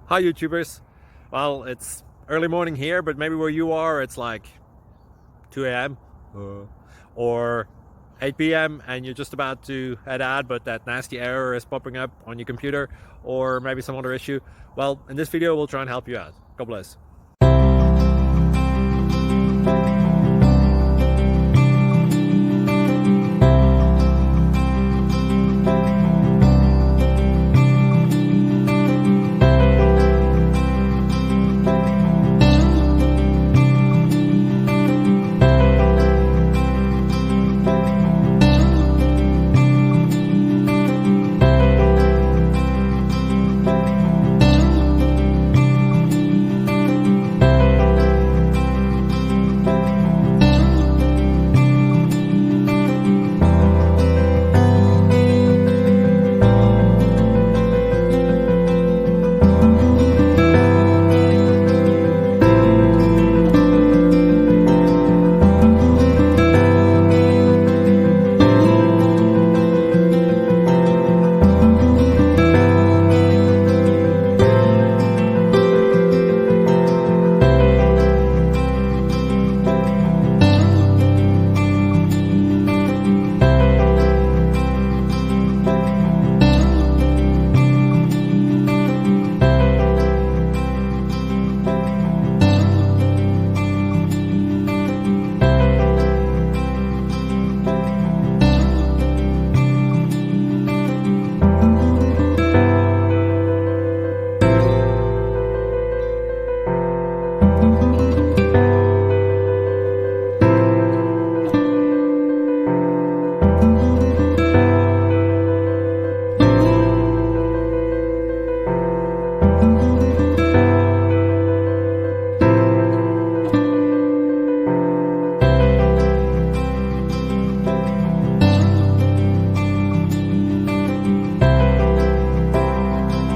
Hi YouTubers. Well, it's early morning here, but maybe where you are it's like 2 a.m. or 8 p.m. and you're just about to head out, but that nasty error is popping up on your computer, or maybe some other issue. Well, in this video we'll try and help you out. God bless.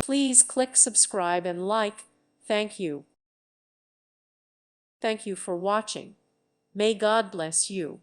Please click subscribe and like. Thank you. Thank you for watching. May God bless you.